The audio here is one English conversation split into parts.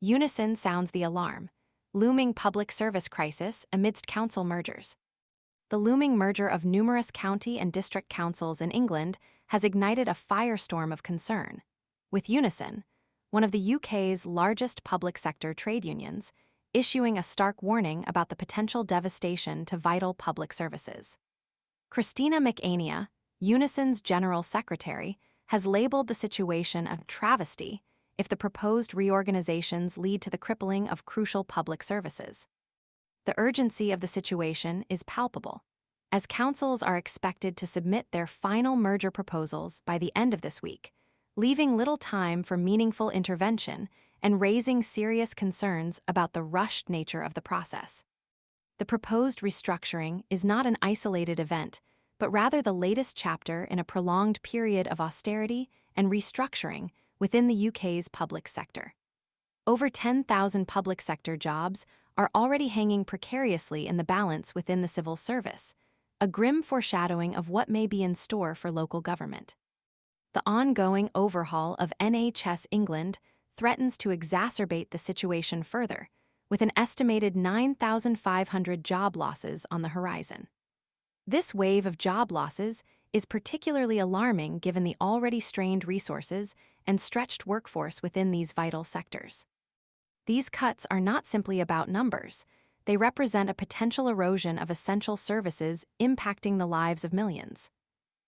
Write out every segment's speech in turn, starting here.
Unison sounds the alarm. Looming public service crisis amidst council mergers. The looming merger of numerous county and district councils in England has ignited a firestorm of concern, with Unison, one of the UK's largest public sector trade unions, issuing a stark warning about the potential devastation to vital public services. Christina McAnea, Unison's general secretary, has labeled the situation a travesty if the proposed reorganizations lead to the crippling of crucial public services. The urgency of the situation is palpable, as councils are expected to submit their final merger proposals by the end of this week, leaving little time for meaningful intervention and raising serious concerns about the rushed nature of the process. The proposed restructuring is not an isolated event, but rather the latest chapter in a prolonged period of austerity and restructuring within the UK's public sector. Over 10,000 public sector jobs are already hanging precariously in the balance within the civil service, a grim foreshadowing of what may be in store for local government. The ongoing overhaul of NHS England threatens to exacerbate the situation further, with an estimated 9,500 job losses on the horizon. This wave of job losses is particularly alarming given the already strained resources and stretched workforce within these vital sectors. These cuts are not simply about numbers. They represent a potential erosion of essential services impacting the lives of millions.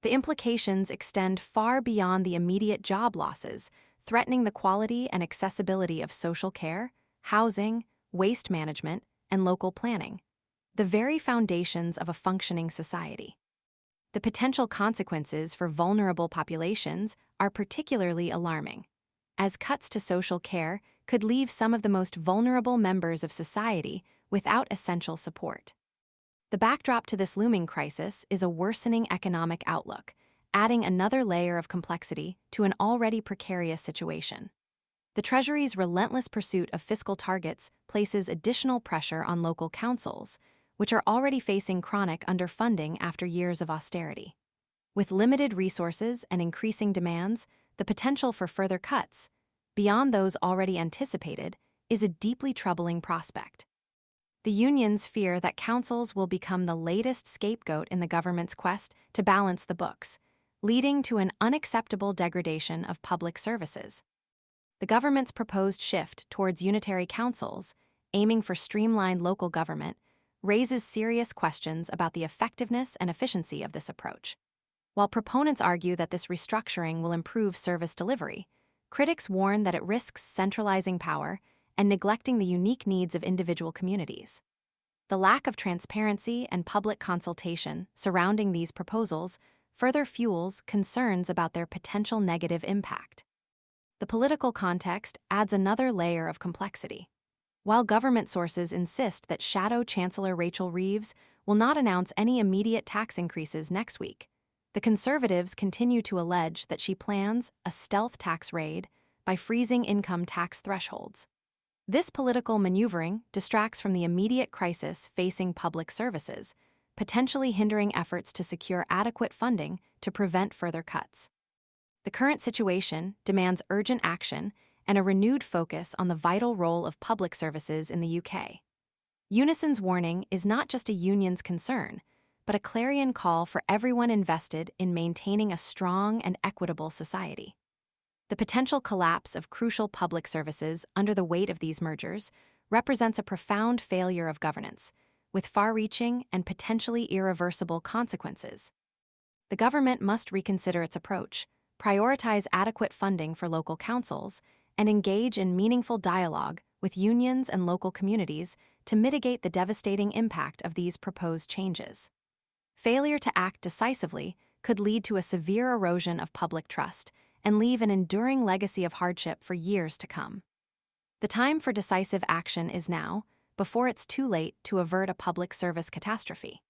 The implications extend far beyond the immediate job losses, threatening the quality and accessibility of social care, housing, waste management, and local planning, the very foundations of a functioning society. The potential consequences for vulnerable populations are particularly alarming, as cuts to social care could leave some of the most vulnerable members of society without essential support. The backdrop to this looming crisis is a worsening economic outlook, adding another layer of complexity to an already precarious situation. The Treasury's relentless pursuit of fiscal targets places additional pressure on local councils, which are already facing chronic underfunding after years of austerity. With limited resources and increasing demands, the potential for further cuts, beyond those already anticipated, is a deeply troubling prospect. The unions fear that councils will become the latest scapegoat in the government's quest to balance the books, leading to an unacceptable degradation of public services. The government's proposed shift towards unitary councils, aiming for streamlined local government, raises serious questions about the effectiveness and efficiency of this approach. While proponents argue that this restructuring will improve service delivery, critics warn that it risks centralizing power and neglecting the unique needs of individual communities. The lack of transparency and public consultation surrounding these proposals further fuels concerns about their potential negative impact. The political context adds another layer of complexity. While government sources insist that Shadow Chancellor Rachel Reeves will not announce any immediate tax increases next week, the Conservatives continue to allege that she plans a stealth tax raid by freezing income tax thresholds. This political maneuvering distracts from the immediate crisis facing public services, potentially hindering efforts to secure adequate funding to prevent further cuts. The current situation demands urgent action and a renewed focus on the vital role of public services in the UK. Unison's warning is not just a union's concern, but a clarion call for everyone invested in maintaining a strong and equitable society. The potential collapse of crucial public services under the weight of these mergers represents a profound failure of governance, with far-reaching and potentially irreversible consequences. The government must reconsider its approach, prioritize adequate funding for local councils, and engage in meaningful dialogue with unions and local communities to mitigate the devastating impact of these proposed changes. Failure to act decisively could lead to a severe erosion of public trust and leave an enduring legacy of hardship for years to come. The time for decisive action is now, before it's too late to avert a public service catastrophe.